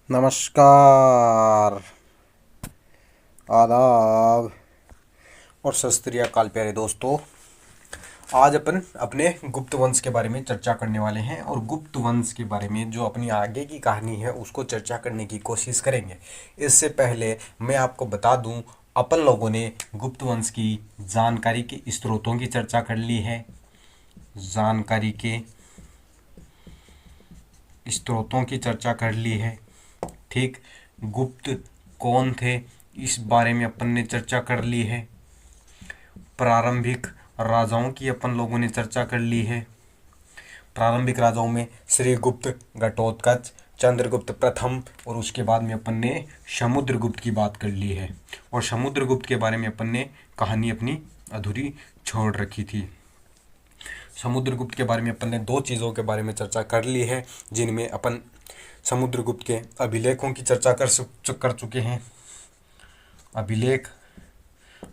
नमस्कार, आदाब और सत श्री अकाल प्यारे दोस्तों। आज अपन अपने गुप्त वंश के बारे में चर्चा करने वाले हैं और गुप्त वंश के बारे में जो अपनी आगे की कहानी है उसको चर्चा करने की कोशिश करेंगे। इससे पहले मैं आपको बता दूं, अपन लोगों ने गुप्त वंश की जानकारी के स्रोतों की चर्चा कर ली है। जानकारी के स्रोतों की चर्चा कर ली है। ठीक, गुप्त कौन थे इस बारे में अपन ने चर्चा कर ली है। प्रारंभिक राजाओं की अपन लोगों ने चर्चा कर ली है। प्रारंभिक राजाओं में श्रीगुप्त, घटोत्कच, चंद्रगुप्त प्रथम और उसके बाद में अपन ने समुद्रगुप्त की बात कर ली है। और समुद्रगुप्त के बारे में अपन ने कहानी अपनी अधूरी छोड़ रखी थी। समुद्रगुप्त के बारे में अपन ने दो चीज़ों के बारे में चर्चा कर ली है, जिनमें अपन समुद्रगुप्त के अभिलेखों की चर्चा कर चुके हैं। अभिलेख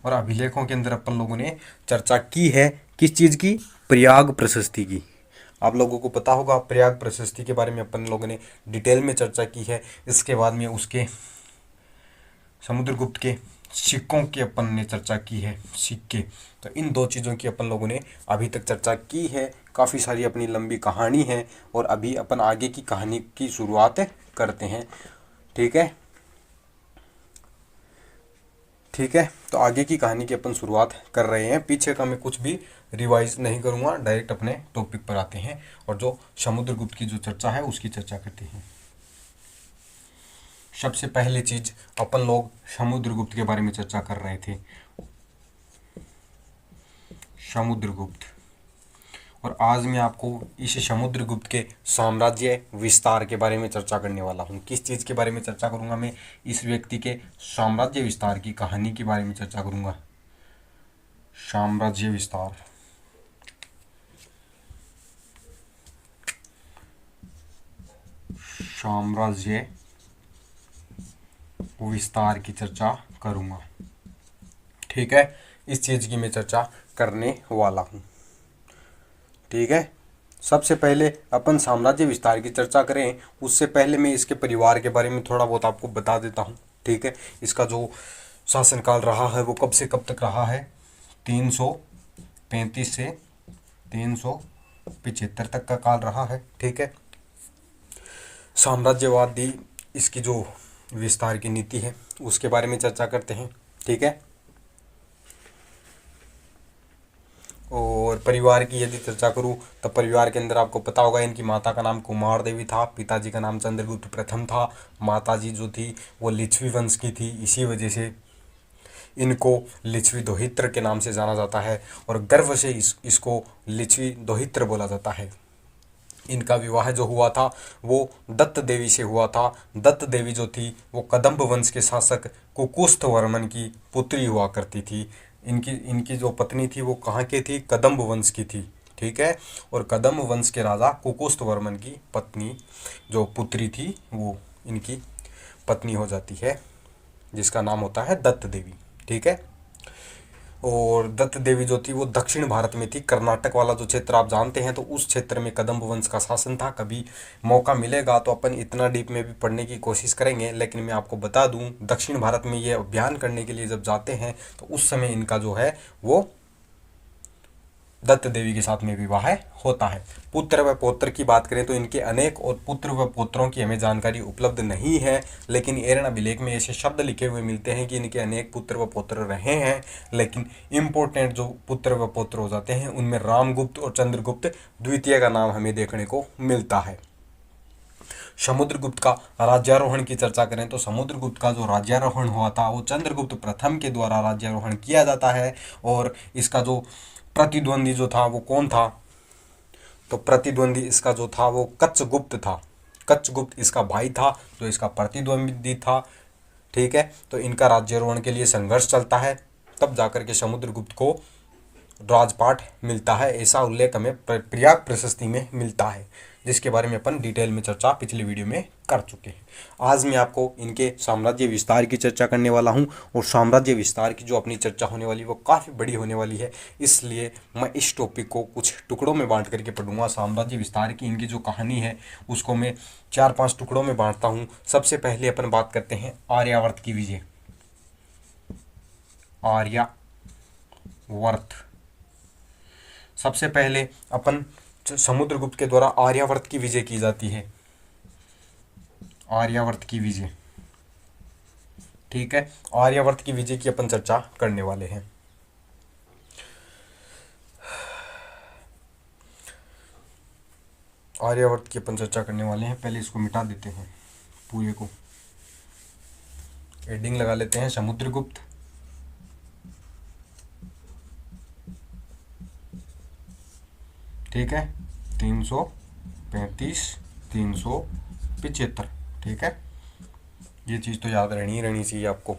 और अभिलेखों के अंदर अपन लोगों ने चर्चा की है किस चीज़ की? प्रयाग प्रशस्ति की। आप लोगों को पता होगा प्रयाग प्रशस्ति के बारे में अपन लोगों ने डिटेल में चर्चा की है। इसके बाद में उसके समुद्रगुप्त के सिक्कों की अपन ने चर्चा की है, सिक्के। तो इन दो चीज़ों की अपन लोगों ने अभी तक चर्चा की है। काफ़ी सारी अपनी लंबी कहानी है और अभी अपन आगे की कहानी की शुरुआत करते हैं। ठीक है, ठीक है। तो आगे की कहानी की अपन शुरुआत कर रहे हैं। पीछे का मैं कुछ भी रिवाइज नहीं करूँगा, डायरेक्ट अपने टॉपिक पर आते हैं और जो समुद्रगुप्त की जो चर्चा है उसकी चर्चा करते हैं। सबसे पहले चीज अपन लोग समुद्रगुप्त के बारे में चर्चा कर रहे थे। समुद्रगुप्त, और आज मैं आपको इस समुद्रगुप्त के साम्राज्य विस्तार के बारे में चर्चा करने वाला हूँ। किस चीज़ के बारे में चर्चा करूँगा मैं? इस व्यक्ति के साम्राज्य विस्तार की कहानी के बारे में चर्चा करूँगा। साम्राज्य विस्तार, साम्राज्य विस्तार की चर्चा करूँगा। ठीक है, इस चीज़ की मैं चर्चा करने वाला हूँ। ठीक है, सबसे पहले अपन साम्राज्य विस्तार की चर्चा करें उससे पहले मैं इसके परिवार के बारे में थोड़ा बहुत आपको बता देता हूँ। ठीक है, इसका जो शासनकाल रहा है वो कब से कब तक रहा है? 335 से 375 तक का काल रहा है। ठीक है, साम्राज्यवादी इसकी जो विस्तार की नीति है उसके बारे में चर्चा करते हैं। ठीक है, और परिवार की यदि चर्चा करूं तो परिवार के अंदर आपको पता होगा इनकी माता का नाम कुमार देवी था, पिताजी का नाम चंद्रगुप्त प्रथम था। माताजी जो थी वो लिच्छवी वंश की थी, इसी वजह से इनको लिच्छवी दोहित्र के नाम से जाना जाता है और गर्व से इसको लिच्छवी दोहित्र बोला जाता है। इनका विवाह जो हुआ था वो दत्त देवी से हुआ था। दत्त देवी जो थी वो कदम्ब वंश के शासक कुकुस्थ वर्मन की पुत्री हुआ करती थी। इनकी इनकी जो पत्नी थी वो कहाँ की थी? कदम्ब वंश की थी। ठीक है, और कदम्ब वंश के राजा कुकुस्थ वर्मन की पत्नी जो पुत्री थी वो इनकी पत्नी हो जाती है, जिसका नाम होता है दत्त देवी। ठीक है, और दत्त देवी जो थी वो दक्षिण भारत में थी। कर्नाटक वाला जो क्षेत्र आप जानते हैं तो उस क्षेत्र में कदम्ब वंश का शासन था। कभी मौका मिलेगा तो अपन इतना डीप में भी पढ़ने की कोशिश करेंगे, लेकिन मैं आपको बता दूं दक्षिण भारत में ये अभियान करने के लिए जब जाते हैं तो उस समय इनका जो है वो दत्त देवी के साथ में विवाह होता है। पुत्र व पौत्र की बात करें तो इनके अनेक और पुत्र व पौत्रों की हमें जानकारी उपलब्ध नहीं है, लेकिन एरन अभिलेख में ऐसे शब्द लिखे हुए मिलते हैं कि इनके अनेक पुत्र व पौत्र रहे हैं। लेकिन इम्पोर्टेंट जो पुत्र व पौत्र हो जाते हैं उनमें रामगुप्त और चंद्रगुप्त द्वितीय का नाम हमें देखने को मिलता है। समुद्रगुप्त का राज्यारोहण की चर्चा करें तो समुद्रगुप्त का जो राज्यारोहण हुआ था वो चंद्रगुप्त प्रथम के द्वारा राज्यारोहण किया जाता है। और इसका जो प्रतिद्वंदी जो था वो कौन था? तो प्रतिद्वंदी इसका जो था वो कच्छगुप्त था। कच्छगुप्त इसका भाई था जो इसका प्रतिद्वंदी था। ठीक है, तो इनका राज्यारोहण के लिए संघर्ष चलता है, तब जाकर के समुद्रगुप्त को राजपाट मिलता है, ऐसा उल्लेख हमें प्रयाग प्रशस्ति में मिलता है, जिसके बारे में अपन डिटेल में चर्चा पिछले वीडियो में कर चुके हैं। आज मैं आपको इनके साम्राज्य विस्तार की चर्चा करने वाला हूं, और साम्राज्य विस्तार की जो अपनी चर्चा होने वाली है वो काफ़ी बड़ी होने वाली है, इसलिए मैं इस टॉपिक को कुछ टुकड़ों में बांट करके पढ़ूंगा। साम्राज्य विस्तार की इनकी जो कहानी है उसको मैं 4-5 टुकड़ों में बांटता हूँ। सबसे पहले अपन बात करते हैं आर्यावर्त की विजय। आर्यावर्त, सबसे पहले अपन समुद्रगुप्त के द्वारा आर्यावर्त की विजय की जाती है। आर्यावर्त की विजय, ठीक है, आर्यावर्त की विजय की अपन चर्चा करने वाले हैं। आर्यावर्त की अपन चर्चा करने वाले हैं। पहले इसको मिटा देते हैं, पूरे को हेडिंग लगा लेते हैं समुद्रगुप्त, ठीक है, 335 375, ठीक है, ये चीज़ तो याद रहनी चाहिए आपको,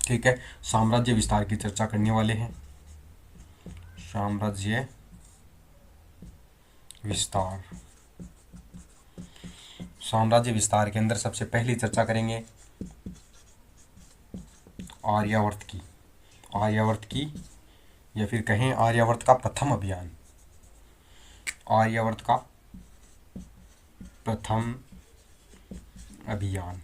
ठीक है। साम्राज्य विस्तार की चर्चा करने वाले हैं। साम्राज्य विस्तार, साम्राज्य विस्तार के अंदर सबसे पहली चर्चा करेंगे आर्यावर्त की। आर्यावर्त की, या फिर कहें आर्यावर्त का प्रथम अभियान। आर्यावर्त का प्रथम अभियान,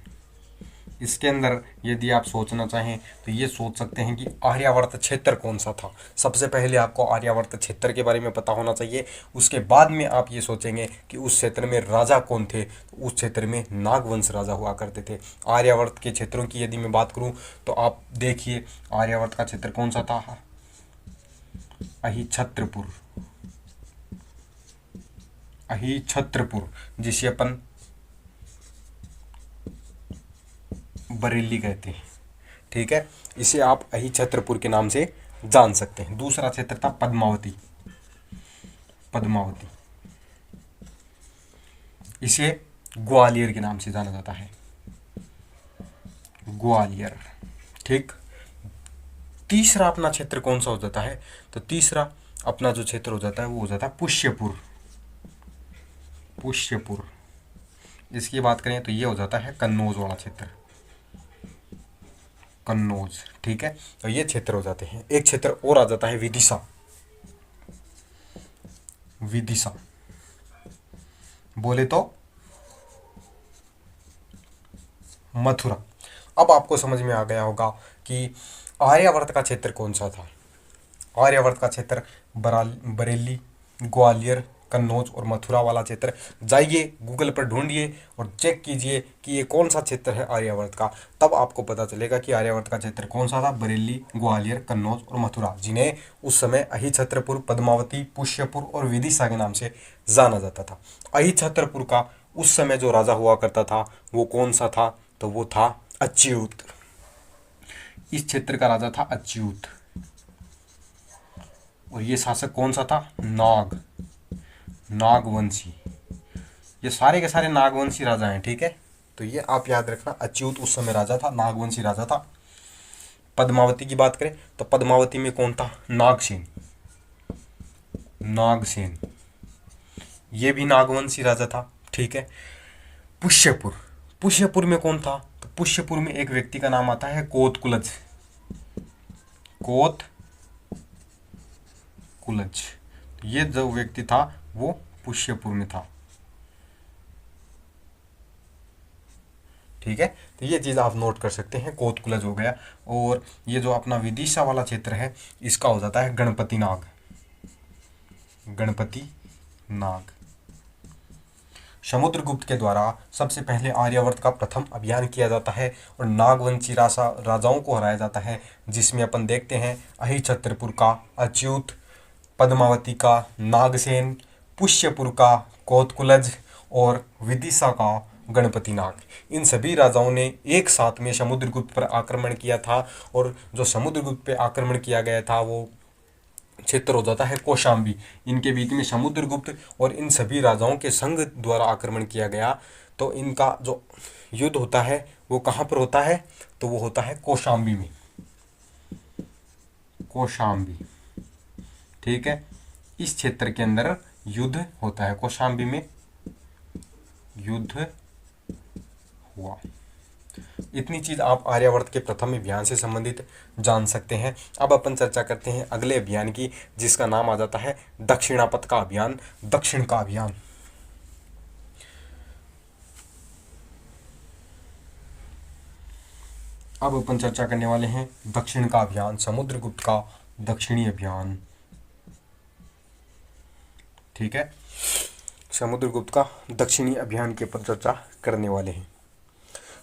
इसके अंदर यदि आप सोचना चाहें तो ये सोच सकते हैं कि आर्यावर्त क्षेत्र कौन सा था। सबसे पहले आपको आर्यावर्त क्षेत्र के बारे में पता होना चाहिए, उसके बाद में आप ये सोचेंगे कि उस क्षेत्र में राजा कौन थे। तो उस क्षेत्र में नागवंश राजा हुआ करते थे। आर्यावर्त के क्षेत्रों की यदि मैं बात करूं तो आप देखिए आर्यावर्त का क्षेत्र कौन सा था। अहिछत्रपुर, अहिछत्रपुर, जिसे अपन बरेली कहते हैं, ठीक है, इसे आप अहिछत्रपुर के नाम से जान सकते हैं। दूसरा क्षेत्र था पद्मावती, पद्मावती, इसे ग्वालियर के नाम से जाना जाता है, ग्वालियर, ठीक। तीसरा अपना क्षेत्र कौन सा हो जाता है, तो तीसरा अपना जो क्षेत्र हो जाता है वो हो जाता है पुष्यपुर, पुष्यपुर। इसकी बात करें तो ये हो जाता है कन्नौज वाला क्षेत्र, कन्नौज, ठीक है। तो ये क्षेत्र हो जाते हैं। एक क्षेत्र और आ जाता है विदिशा, विदिशा बोले तो मथुरा। अब आपको समझ में आ गया होगा कि आर्यावर्त का क्षेत्र कौन सा था। आर्यावर्त का क्षेत्र बरेली, ग्वालियर, कन्नौज और मथुरा वाला क्षेत्र। जाइए गूगल पर ढूंढिए और चेक कीजिए कि ये कौन सा क्षेत्र है आर्यावर्त का, तब आपको पता चलेगा कि आर्यावर्त का क्षेत्र कौन सा था। बरेली, ग्वालियर, कन्नौज और मथुरा, जिन्हें उस समय अहिछत्रपुर, पद्मावती, पुष्यपुर और विदिशा के नाम से जाना जाता था। अहिछत्रपुर का उस समय जो राजा हुआ करता था वो कौन सा था, तो वो था अच्युत। इस क्षेत्र का राजा था अच्युत, और ये शासक कौन सा था, नागवंशी। ये सारे के सारे नागवंशी राजा हैं, ठीक है। तो ये आप याद रखना, अच्युत उस समय राजा था, नागवंशी राजा था। पद्मावती की बात करें तो पद्मावती में कौन था, नागसेन, नागसेन, ये भी नागवंशी राजा था, ठीक है। पुष्यपुर, पुष्यपुर में कौन था, तो पुष्यपुर में एक व्यक्ति का नाम आता है कोतकुलज, कोतकुलज। ये जो व्यक्ति था वो पुष्यपुर में था, ठीक है। तो ये चीज़ आप नोट कर सकते हैं, कोतकुलज हो गया। और ये जो अपना विदिशा वाला क्षेत्र है इसका हो जाता है गणपति नाग, गणपति नाग। समुद्रगुप्त के द्वारा सबसे पहले आर्यावर्त का प्रथम अभियान किया जाता है और नागवंशी राजाओं को हराया जाता है, जिसमें अपन देखते हैं अहिछत्रपुर का अच्युत, पद्मावती का नागसेन, पुष्यपुर का कोतकुलज और विदिशा का गणपति नाग। इन सभी राजाओं ने एक साथ में समुद्रगुप्त पर आक्रमण किया था, और जो समुद्रगुप्त पर आक्रमण किया गया था वो क्षेत्र हो जाता है कौशाम्बी। इनके बीच में समुद्रगुप्त और इन सभी राजाओं के संघ द्वारा आक्रमण किया गया। तो इनका जो युद्ध होता है वो कहाँ पर होता है, तो वो होता है कौशाम्बी में, कौशाम्बी, ठीक है। इस क्षेत्र के अंदर युद्ध होता है, कौशाम्बी में युद्ध हुआ। इतनी चीज आप आर्यावर्त के प्रथम अभियान से संबंधित जान सकते हैं। अब अपन चर्चा करते हैं अगले अभियान की, जिसका नाम आ जाता है दक्षिणापथ का अभियान, दक्षिण का अभियान। अब अपन चर्चा करने वाले हैं दक्षिण का अभियान, समुद्रगुप्त का दक्षिणी अभियान। ठीक है, समुद्रगुप्त का दक्षिणी अभियान के ऊपर चर्चा करने वाले हैं।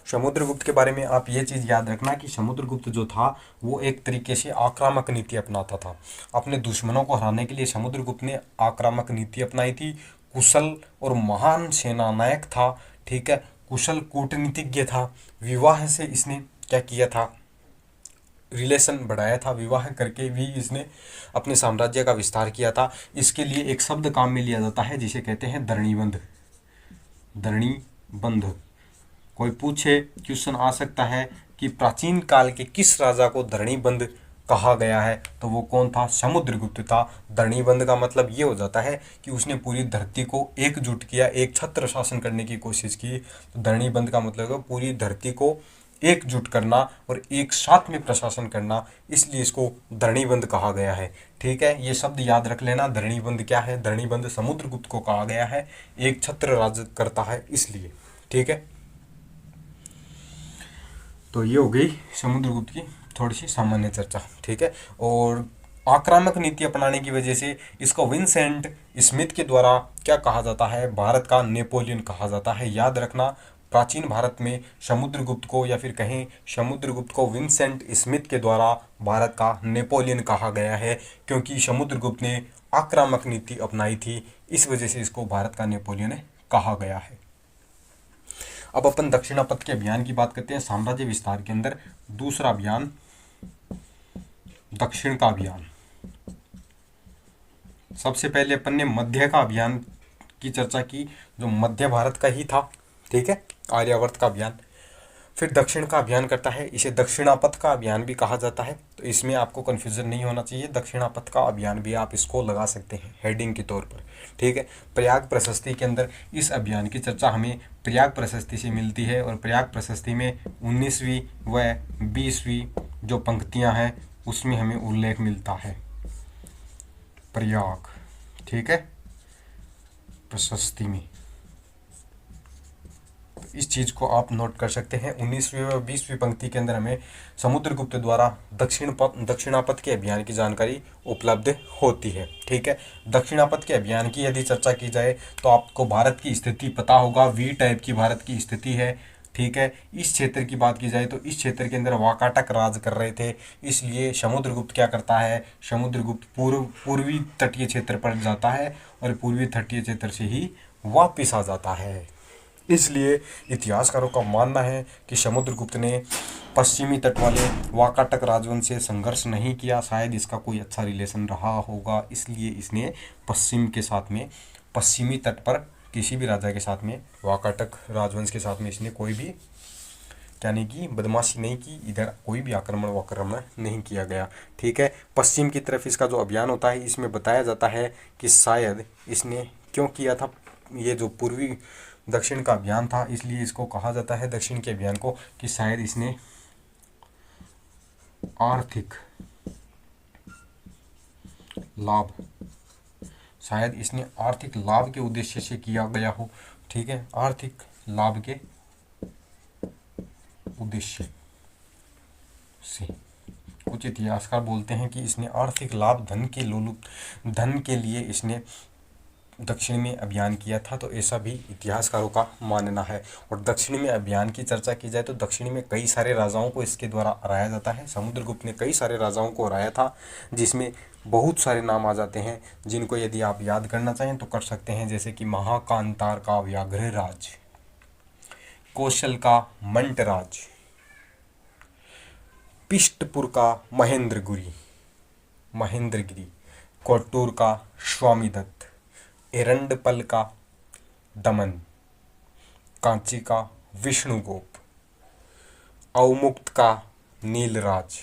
समुद्रगुप्त के बारे में आप ये चीज़ याद रखना कि समुद्रगुप्त जो था वो एक तरीके से आक्रामक नीति अपनाता था। अपने दुश्मनों को हराने के लिए समुद्रगुप्त ने आक्रामक नीति अपनाई थी। कुशल और महान सेना नायक था। ठीक है, कुशल कूटनीतिज्ञ था। विवाह से इसने क्या किया था, रिलेशन बढ़ाया था। विवाह करके भी इसने अपने साम्राज्य का विस्तार किया था। इसके लिए एक शब्द काम में लिया जाता है जिसे कहते हैं धरणीबंध। धरणीबंध। कोई पूछे, क्वेश्चन आ सकता है कि प्राचीन काल के किस राजा को धरणीबंध कहा गया है, तो वो कौन था, समुद्रगुप्त था। धरणीबंध का मतलब ये हो जाता है कि उसने पूरी धरती को एकजुट किया, एक छत्र शासन करने की कोशिश की। तो धरणीबंध का मतलब है पूरी धरती को एकजुट करना और एक साथ में प्रशासन करना, इसलिए इसको धरणीबंध कहा गया है। ठीक है, ये शब्द याद रख लेना। धरणीबंध क्या है, धरणीबंध समुद्रगुप्त को कहा गया है, एक छत्र राज करता है इसलिए। ठीक है, तो ये हो गई समुद्रगुप्त की थोड़ी सी सामान्य चर्चा। ठीक है, और आक्रामक नीति अपनाने की वजह से इसको विंसेंट स्मिथ के द्वारा क्या कहा जाता है, भारत का नेपोलियन कहा जाता है। याद रखना, प्राचीन भारत में समुद्रगुप्त को या फिर कहें समुद्रगुप्त को विंसेंट स्मिथ के द्वारा भारत का नेपोलियन कहा गया है, क्योंकि समुद्रगुप्त ने आक्रामक नीति अपनाई थी, इस वजह से इसको भारत का नेपोलियन कहा गया है। अब अपन दक्षिणापथ के अभियान की बात करते हैं। साम्राज्य विस्तार के अंदर दूसरा अभियान दक्षिण का अभियान। सबसे पहले अपन ने मध्य का अभियान की चर्चा की, जो मध्य भारत का ही था। ठीक है, आर्यावर्त का अभियान। फिर दक्षिण का अभियान करता है, इसे दक्षिणापथ का अभियान भी कहा जाता है। तो इसमें आपको कन्फ्यूजन नहीं होना चाहिए, दक्षिणापथ का अभियान भी आप इसको लगा सकते हैं हेडिंग के तौर पर। ठीक है, प्रयाग प्रशस्ति के अंदर इस अभियान की चर्चा हमें प्रयाग प्रशस्ति से मिलती है, और प्रयाग प्रशस्ति में 19वीं व 20वीं जो पंक्तियां हैं उसमें हमें उल्लेख मिलता है प्रयाग। ठीक है, प्रशस्ति में इस चीज़ को आप नोट कर सकते हैं। 19वीं व 20वीं पंक्ति के अंदर हमें समुद्रगुप्त द्वारा दक्षिणापथ के अभियान की जानकारी उपलब्ध होती है। ठीक है, दक्षिणापथ के अभियान की यदि चर्चा की जाए तो आपको भारत की स्थिति पता होगा, वी टाइप की भारत की स्थिति है। ठीक है, इस क्षेत्र की बात की जाए तो इस क्षेत्र के अंदर वाकाटक राज कर रहे थे, इसलिए समुद्रगुप्त क्या करता है, समुद्रगुप्त पूर्वी तटीय क्षेत्र पर जाता है और पूर्वी तटीय क्षेत्र से ही वापिस आ जाता है। इसलिए इतिहासकारों का मानना है कि समुद्रगुप्त ने पश्चिमी तट वाले वाकाटक राजवंश से संघर्ष नहीं किया, शायद इसका कोई अच्छा रिलेशन रहा होगा, इसलिए इसने पश्चिम के साथ में, पश्चिमी तट पर किसी भी राजा के साथ में, वाकाटक राजवंश के साथ में इसने कोई भी क्या नहीं की, बदमाशी नहीं की, इधर कोई भी आक्रमण नहीं किया गया। ठीक है, पश्चिम की तरफ इसका जो अभियान होता है इसमें बताया जाता है कि शायद इसने क्यों किया था, ये जो पूर्वी दक्षिण का अभियान था, इसलिए इसको कहा जाता है दक्षिण के अभियान को कि शायद इसने आर्थिक लाभ, शायद इसने आर्थिक लाभ के उद्देश्य से किया गया हो। ठीक है, आर्थिक लाभ के उद्देश्य से कुछ इतिहासकार बोलते हैं कि इसने आर्थिक लाभ, धन के लिए इसने दक्षिण में अभियान किया था, तो ऐसा भी इतिहासकारों का मानना है। और दक्षिण में अभियान की चर्चा की जाए तो दक्षिण में कई सारे राजाओं को इसके द्वारा हराया जाता है। समुद्रगुप्त ने कई सारे राजाओं को हराया था, जिसमें बहुत सारे नाम आ जाते हैं, जिनको यदि आप याद करना चाहें तो कर सकते हैं, जैसे कि महाकांतार का व्याघ्र राज, कौशल का मंटराज, पिष्टपुर का महेंद्रगिरी, कोट्टूर का स्वामीदत्त, एरंडपल का दमन, कांची का विष्णुगोप, अवमुक्त का नीलराज,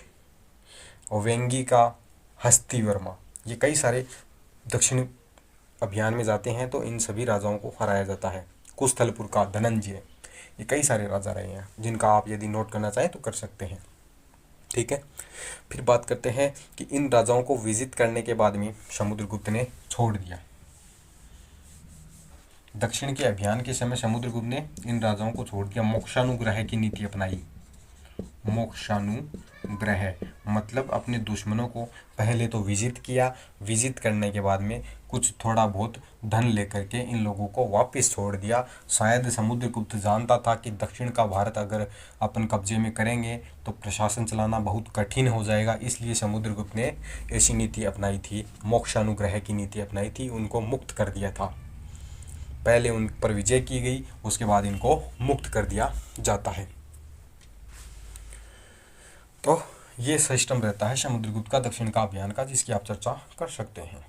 और वेंगी का हस्तिवर्मा। ये कई सारे दक्षिण अभियान में जाते हैं तो इन सभी राजाओं को हराया जाता है। कुस्थलपुर का धनंजय, ये कई सारे राजा रहे हैं जिनका आप यदि नोट करना चाहें तो कर सकते हैं। ठीक है, फिर बात करते हैं कि इन राजाओं को विजिट करने के बाद में समुद्रगुप्त ने छोड़ दिया। दक्षिण के अभियान के समय समुद्रगुप्त ने इन राजाओं को छोड़ दिया, मोक्षानुग्रह की नीति अपनाई। मोक्षानुग्रह मतलब अपने दुश्मनों को पहले तो विजिट किया, विजिट करने के बाद में कुछ थोड़ा बहुत धन लेकर के इन लोगों को वापस छोड़ दिया। शायद समुद्रगुप्त जानता था कि दक्षिण का भारत अगर अपन कब्जे में करेंगे तो प्रशासन चलाना बहुत कठिन हो जाएगा, इसलिए समुद्रगुप्त ने ऐसी नीति अपनाई थी, मोक्षानुग्रह की नीति अपनाई थी, उनको मुक्त कर दिया था। पहले उन पर विजय की गई, उसके बाद इनको मुक्त कर दिया जाता है। तो ये सिस्टम रहता है समुद्रगुप्त का दक्षिण का अभियान का, जिसकी आप चर्चा कर सकते हैं।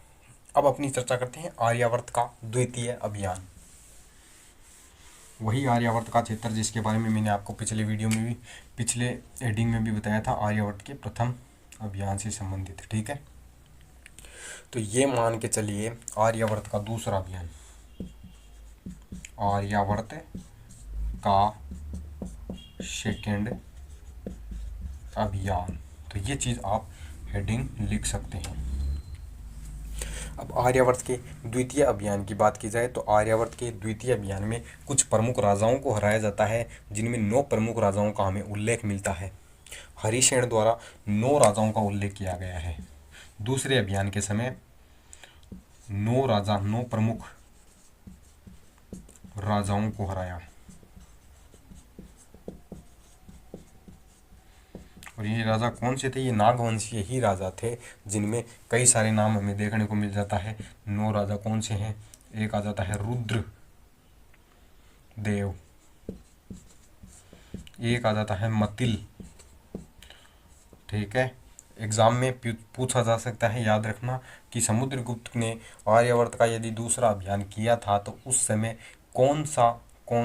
अब अपनी चर्चा करते हैं आर्यावर्त का द्वितीय अभियान। वही आर्यावर्त का क्षेत्र जिसके बारे में मैंने आपको पिछले वीडियो में भी, पिछले हेडिंग में भी बताया था, आर्यावर्त के प्रथम अभियान से संबंधित। ठीक है, तो ये मान के चलिए आर्यावर्त का दूसरा अभियान, आर्यावर्त का सेकेंड अभियान, तो ये चीज़ आप हेडिंग लिख सकते हैं। अब आर्यावर्त के द्वितीय अभियान की बात की जाए तो आर्यावर्त के द्वितीय अभियान में कुछ प्रमुख राजाओं को हराया जाता है, जिनमें 9 प्रमुख राजाओं का हमें उल्लेख मिलता है। हरिसेन द्वारा 9 राजाओं का उल्लेख किया गया है। दूसरे अभियान के समय 9 प्रमुख राजाओं को हराया, और ये राजा कौन से थे? ये नागवंशीय ही राजा थे, जिनमें कई सारे नाम हमें देखने को मिल जाता है। 9 राजा कौन से हैं? एक आ जाता है रुद्र देव, एक आ जाता है मतिल। ठीक है, एग्जाम में पूछा जा सकता है, याद रखना कि समुद्रगुप्त ने आर्यावर्त का यदि दूसरा अभियान किया था तो उस समय कौन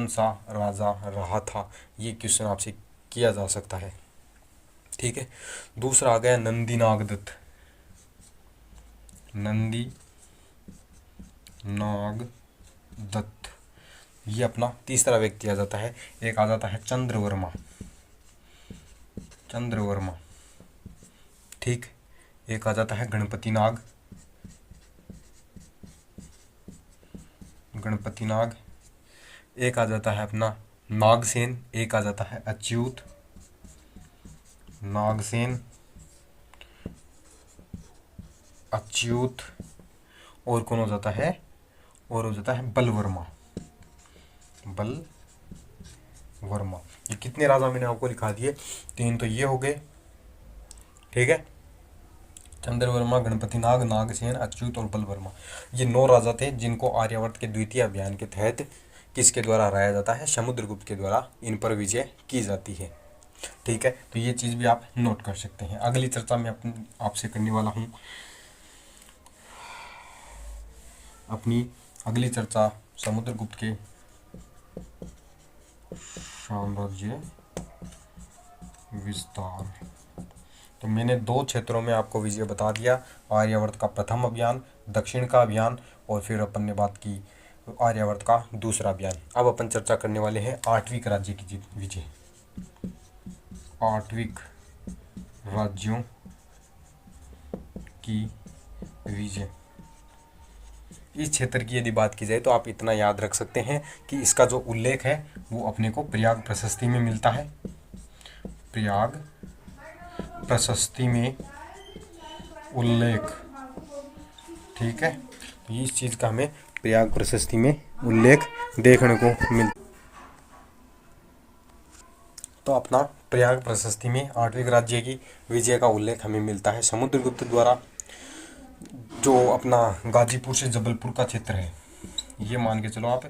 सा राजा रहा था, ये क्वेश्चन आपसे किया जा सकता है। ठीक है, दूसरा आ गया नंदी नागदत्त। नंदी नागदत्त, ये अपना तीसरा व्यक्ति आ जाता है। एक आ जाता है चंद्रवर्मा। ठीक, एक आ जाता है गणपति नाग। एक आ जाता है अपना नागसेन। एक आ जाता है अच्युत नागसेन, और कौन हो जाता है? और हो जाता है बलवर्मा। ये कितने राजा मैंने आपको लिखा दिए? 3 तो ये हो गए। ठीक है, चंद्रवर्मा, गणपति नाग, नागसेन, अच्युत और बलवर्मा, ये 9 राजा थे जिनको आर्यावर्त के द्वितीय अभियान के तहत किसके द्वारा हराया जाता है? समुद्रगुप्त के द्वारा इन पर विजय की जाती है। ठीक है, तो ये चीज़ भी आप नोट कर सकते हैं। अगली चर्चा में आपसे करने वाला हूँ, अपनी अगली चर्चा समुद्रगुप्त के साम्राज्य विस्तार। तो मैंने 2 क्षेत्रों में आपको विजय बता दिया, आर्यावर्त का प्रथम अभियान, दक्षिण का अभियान, और फिर अपन ने बात की आर्यावर्त का दूसरा अभियान। अब अपन चर्चा करने वाले हैं आठवीं राज्य की विजय। 8 राज्यों की विजय। इस क्षेत्र की यदि बात की जाए तो आप इतना याद रख सकते हैं कि इसका जो उल्लेख है वो अपने को प्रयाग प्रशस्ति में मिलता है। प्रयाग प्रशस्ति में उल्लेख। ठीक है, तो इस चीज़ का हमें प्रयाग प्रशस्ति में उल्लेख देखने को मिलता। तो अपना प्रयाग प्रशस्ति में 8वीं राज्य की विजय का उल्लेख हमें मिलता है समुद्रगुप्त द्वारा। जो अपना गाजीपुर से जबलपुर का क्षेत्र है, ये मान के चलो आप,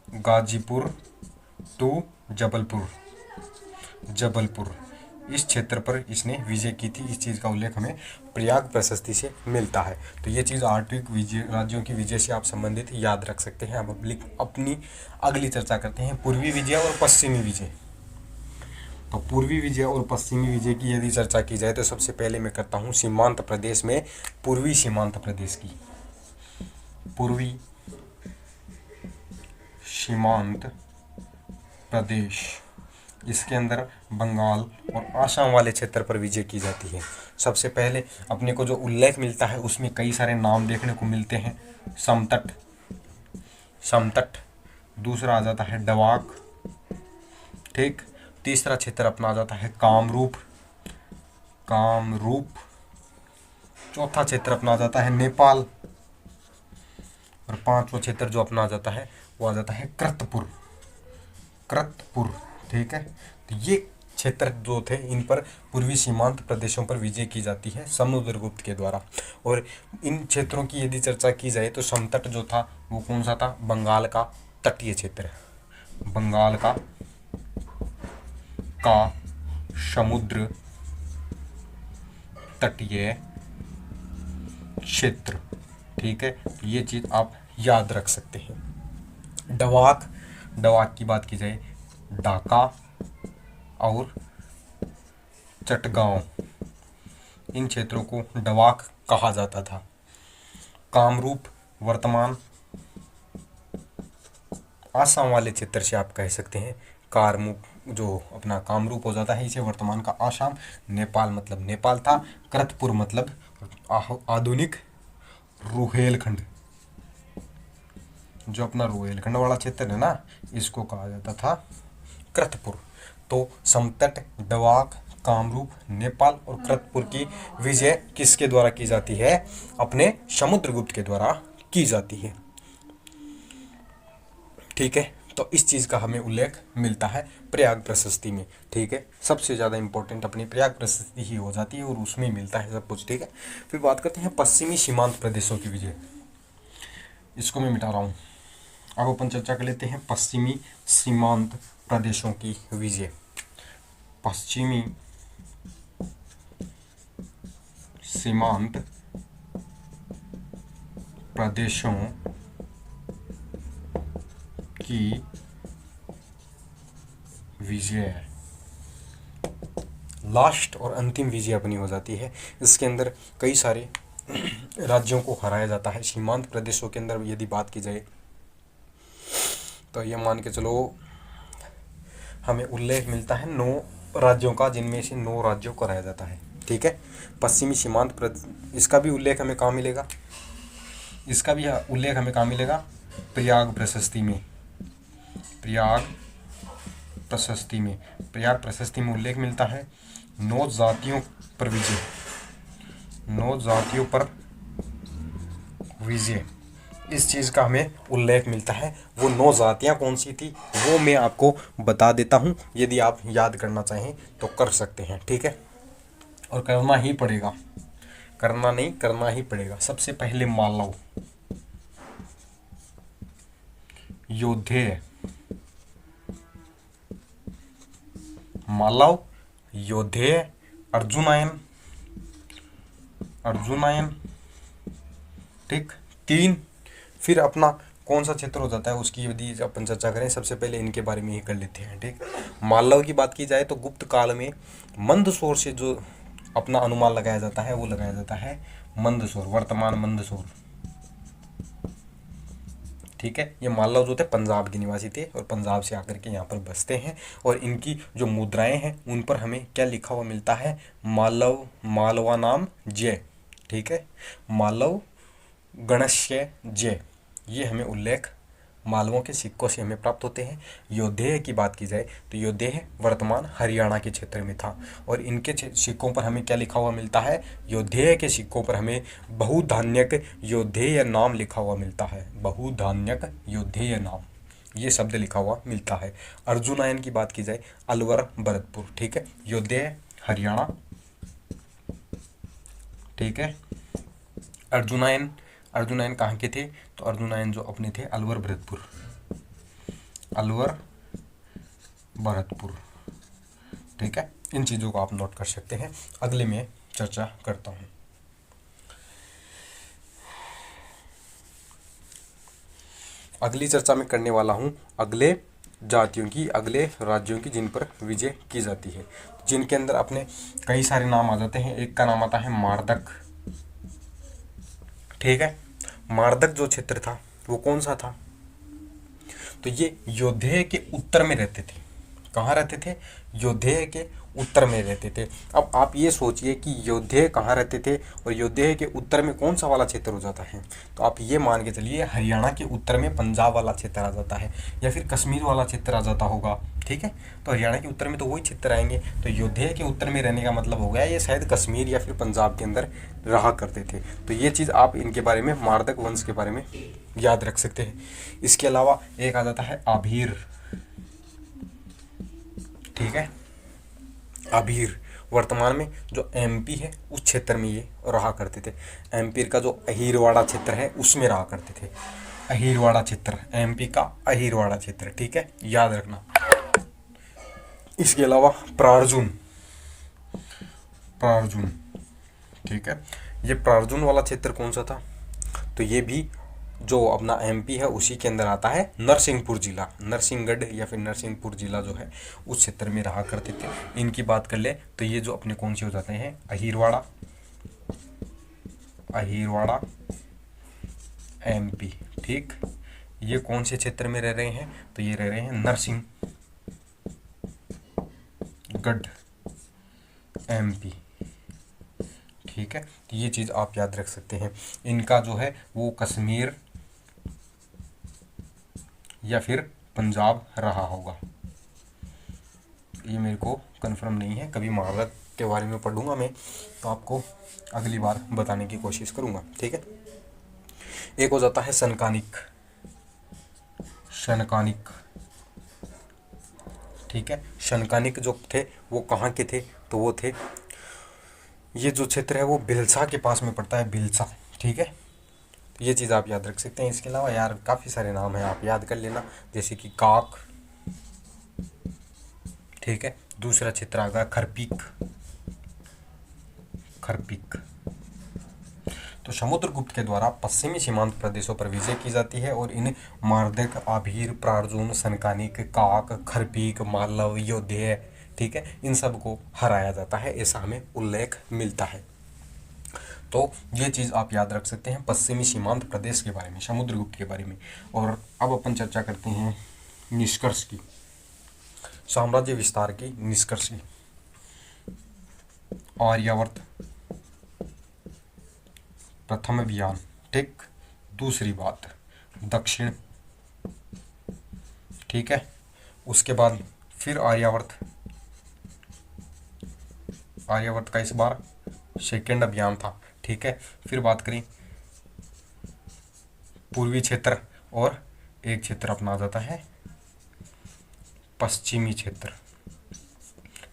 गाजीपुर टू जबलपुर, इस क्षेत्र पर इसने विजय की थी। इस चीज़ का उल्लेख हमें प्रयाग प्रशस्ति से मिलता है। तो ये चीज़ 8वीं विजय राज्यों की विजय से आप संबंधित याद रख सकते हैं। अब अपनी अगली चर्चा करते हैं पूर्वी विजय और पश्चिमी विजय। तो पूर्वी विजय और पश्चिमी विजय की यदि चर्चा की जाए तो सबसे पहले मैं करता हूँ सीमांत प्रदेश में पूर्वी सीमांत प्रदेश की। पूर्वी सीमांत प्रदेश, इसके अंदर बंगाल और आसाम वाले क्षेत्र पर विजय की जाती है। सबसे पहले अपने को जो उल्लेख मिलता है उसमें कई सारे नाम देखने को मिलते हैं। समतट, समतट, दूसरा आ जाता है डवाक, ठीक। तीसरा क्षेत्र अपना आ जाता है कामरूप, कामरूप। चौथा क्षेत्र अपना आ जाता है नेपाल, और पांचवा क्षेत्र जो अपना आ जाता है वो आ जाता है कृतपुर, कृतपुर, ठीक है। तो ये क्षेत्र जो थे इन पर पूर्वी सीमांत प्रदेशों पर विजय की जाती है समुद्रगुप्त के द्वारा। और इन क्षेत्रों की यदि चर्चा की जाए तो समतट जो था वो कौन सा था, बंगाल का तटीय क्षेत्र, बंगाल का समुद्र तटीय क्षेत्र, ठीक है। ये चीज आप याद रख सकते हैं। डवाक, डवाक की बात की जाए ढाका और चटगांव, इन क्षेत्रों को डवाक कहा जाता था। कामरूप वर्तमान आसाम वाले क्षेत्र से आप कह सकते हैं, कारमुक जो अपना कामरूप हो जाता है इसे वर्तमान का आसाम। नेपाल मतलब नेपाल था। कृतपुर मतलब आधुनिक रुहेलखंड, जो अपना रुहेलखंड वाला क्षेत्र है ना, इसको कहा जाता था कृतपुर। तो समतट, डवाक, कामरूप, नेपाल और कृतपुर की विजय किसके द्वारा की जाती है, अपने समुद्रगुप्त के द्वारा की जाती है, ठीक है। तो इस चीज का हमें उल्लेख मिलता है प्रयाग प्रशस्ति में, ठीक है। सबसे ज्यादा इंपॉर्टेंट अपनी प्रयाग प्रशस्ति ही हो जाती है और उसमें मिलता है सब कुछ, ठीक है। फिर बात करते हैं पश्चिमी सीमांत प्रदेशों की विजय, इसको मैं मिटा रहा हूं। अब अपन चर्चा कर लेते हैं पश्चिमी सीमांत प्रदेशों की विजय। पश्चिमी सीमांत प्रदेशों की विजय, लास्ट और अंतिम विजय अपनी हो जाती है। इसके अंदर कई सारे राज्यों को हराया जाता है। सीमांत प्रदेशों के अंदर यदि बात की जाए तो ये मान के चलो हमें उल्लेख मिलता है 9 राज्यों का, जिनमें से 9 राज्यों को हराया जाता है, ठीक है। पश्चिमी सीमांत इसका भी उल्लेख हमें कहाँ मिलेगा, इसका भी उल्लेख हमें कहाँ मिलेगा, प्रयाग प्रशस्ति में। प्रयाग प्रशस्ति में, प्रयाग प्रशस्ति में उल्लेख मिलता है 9 जातियों पर विजय, 9 जातियों पर विजय, इस चीज का हमें उल्लेख मिलता है। वो 9 जातियां कौन सी थी वो मैं आपको बता देता हूं, यदि आप याद करना चाहें तो कर सकते हैं, ठीक है। और करना ही पड़ेगा, करना नहीं करना ही पड़ेगा। सबसे पहले मालव, योद्धेय, मालव, योद्धेय, अर्जुनायन, अर्जुनायन, ठीक, 3। फिर अपना कौन सा क्षेत्र हो जाता है उसकी यदि अपन चर्चा करें, सबसे पहले इनके बारे में ही कर लेते हैं, ठीक। मालव की बात की जाए तो गुप्त काल में मंदसौर से जो अपना अनुमान लगाया जाता है वो लगाया जाता है मंदसौर, वर्तमान मंदसौर, ठीक है। ये मालव जो थे पंजाब के निवासी थे और पंजाब से आकर के यहाँ पर बसते हैं। और इनकी जो मुद्राएं हैं उन पर हमें क्या लिखा हुआ मिलता है, मालव मालवा नाम जय, ठीक है। मालव गणस्य जय, ये हमें उल्लेख मालवों के सिक्कों से हमें प्राप्त होते हैं। योद्धेय की बात की जाए तो योद्धेय वर्तमान हरियाणा के क्षेत्र में था और इनके सिक्कों पर हमें क्या लिखा हुआ मिलता है, योद्धेय के सिक्कों पर हमें बहुधान्यक योद्धेय नाम लिखा हुआ मिलता है, बहुधान्यक योद्धेय नाम, ये शब्द लिखा हुआ मिलता है। अर्जुनायन की बात की जाए अलवर भरतपुर, ठीक है। योद्धेय हरियाणा, ठीक है। अर्जुनायन, अर्जुनायन कहाँ के थे, तो अर्जुनायन जो अपने थे अलवर भरतपुर, अलवर भरतपुर, ठीक है। इन चीज़ों को आप नोट कर सकते हैं। अगले में चर्चा करता हूँ। अगली चर्चा में करने वाला हूँ अगले जातियों की, अगले राज्यों की जिन पर विजय की जाती है, जिनके अंदर अपने कई सारे नाम आ जाते हैं। एक का नाम आता है मारदक। ठीक है, मारदक जो क्षेत्र था वो कौन सा था? तो ये योद्धेय के उत्तर में रहते थे। कहाँ रहते थे? योद्धेय के उत्तर में रहते थे। अब आप ये सोचिए कि योद्धेय कहाँ रहते थे और योद्धेय के उत्तर में कौन सा वाला क्षेत्र हो जाता है। तो आप ये मान के चलिए हरियाणा के उत्तर में पंजाब वाला क्षेत्र आ जाता है, या फिर कश्मीर वाला क्षेत्र आ जाता होगा। ठीक है, तो हरियाणा के उत्तर में तो वही क्षेत्र आएंगे। तो योद्धेय के उत्तर में रहने का मतलब हो गया ये शायद कश्मीर या फिर पंजाब के अंदर रहा करते थे। तो ये चीज़ आप इनके बारे में, मारदक वंश के बारे में याद रख सकते हैं। इसके अलावा एक आ जाता है आभीर। ठीक है, आभीर वर्तमान में जो एमपी है उस क्षेत्र में ये रहा करते थे। एमपी का जो अहीरवाड़ा क्षेत्र है उसमें रहा करते थे। अहीरवाड़ा क्षेत्र, एमपी का अहीरवाड़ा क्षेत्र। ठीक है, याद रखना। इसके अलावा प्रार्जुन। प्रार्जुन, ठीक है, ये प्रार्जुन वाला क्षेत्र कौन सा था? तो ये भी जो अपना एमपी है उसी के अंदर आता है। नरसिंहपुर जिला, नरसिंहगढ़ या फिर नरसिंहपुर जिला जो है उस क्षेत्र में रहा करते थे। इनकी बात कर ले तो ये जो अपने कौन से हो जाते हैं? अहीरवाड़ा, अहीरवाड़ा एमपी। ठीक, ये कौन से क्षेत्र में रह रहे हैं? तो ये रह रहे हैं नरसिंहगढ़ एमपी। ठीक है, तो ये चीज़ आप याद रख सकते हैं। इनका जो है वो कश्मीर या फिर पंजाब रहा होगा, ये मेरे को कंफर्म नहीं है। कभी महाभारत के बारे में पढ़ूंगा मैं तो आपको अगली बार बताने की कोशिश करूंगा। ठीक है, एक हो जाता है सनकानिक। शनकानिक, ठीक है, शनकानिक जो थे वो कहाँ के थे? तो वो थे, ये जो क्षेत्र है वो भिलसा के पास में पड़ता है, भिलसा। ठीक है, तो ये चीज़ आप याद रख सकते हैं। इसके अलावा यार काफ़ी सारे नाम हैं, आप याद कर लेना, जैसे कि काक। ठीक है, दूसरा क्षेत्र आ गया खरपीक। खरपीक, तो समुद्रगुप्त के द्वारा पश्चिमी सीमांत प्रदेशों पर विजय की जाती है और इन मारदक, आभीर, प्रार्जुन, सनकानिक, काक, खरपीक, मालव, योद्धेय, ठीक है, इन सब को हराया जाता है, ऐसा हमें उल्लेख मिलता है। तो ये चीज़ आप याद रख सकते हैं पश्चिमी सीमांत प्रदेश के बारे में, समुद्रगुप्त के बारे में। और अब अपन चर्चा करते हैं निष्कर्ष की, साम्राज्य विस्तार की निष्कर्ष की। आर्यावर्त प्रथम अभियान, ठीक। दूसरी बात दक्षिण, ठीक है। उसके बाद फिर आर्यावर्त, आर्यावर्त का इस बार सेकेंड अभियान था, ठीक है। फिर बात करें पूर्वी क्षेत्र, और एक क्षेत्र अपना आ जाता है पश्चिमी क्षेत्र,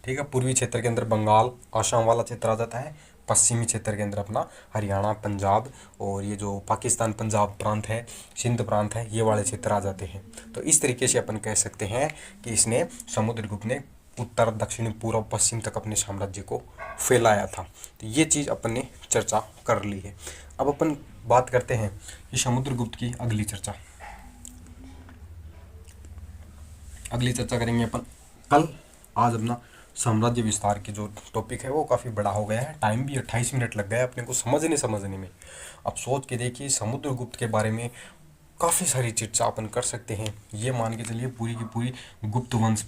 ठीक है। पूर्वी क्षेत्र के अंदर बंगाल, आसाम वाला क्षेत्र आ जाता है। पश्चिमी क्षेत्र के अंदर अपना हरियाणा, पंजाब और ये जो पाकिस्तान पंजाब प्रांत है, सिंध प्रांत है, ये वाले क्षेत्र आ जाते हैं। तो इस तरीके से अपन कह सकते हैं कि इसने, समुद्रगुप्त ने उत्तर, दक्षिण, पूर्व, पश्चिम तक अपने साम्राज्य को फैलाया था। तो ये चीज़ अपन ने चर्चा कर ली है। अब अपन बात करते हैं कि समुद्रगुप्त की अगली चर्चा, अगली चर्चा करेंगे अपन कल। आज अपना साम्राज्य विस्तार की जो टॉपिक है वो काफ़ी बड़ा हो गया है, टाइम भी 28 मिनट लग गया अपने को समझने में। अब सोच के देखिए, समुद्रगुप्त के बारे में काफ़ी सारी चर्चा अपन कर सकते हैं। ये मान के चलिए पूरी की पूरी गुप्त वंश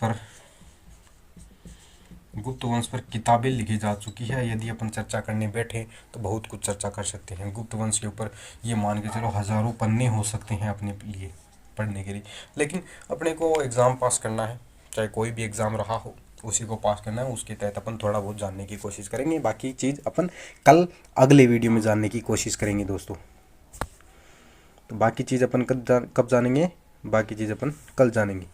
पर किताबें लिखी जा चुकी है। यदि अपन चर्चा करने बैठे तो बहुत कुछ चर्चा कर सकते हैं गुप्त वंश के ऊपर। ये मान के चलो हज़ारों पन्ने हो सकते हैं अपने लिए पढ़ने के लिए। लेकिन अपने को एग्ज़ाम पास करना है, चाहे कोई भी एग्ज़ाम रहा हो, उसी को पास करना है। उसके तहत अपन थोड़ा बहुत जानने की कोशिश करेंगे। बाकी चीज़ अपन कल अगले वीडियो में जानने की कोशिश करेंगे दोस्तों। तो बाकी चीज़ अपन कब जानेंगे, बाकी चीज़ अपन कल जानेंगे।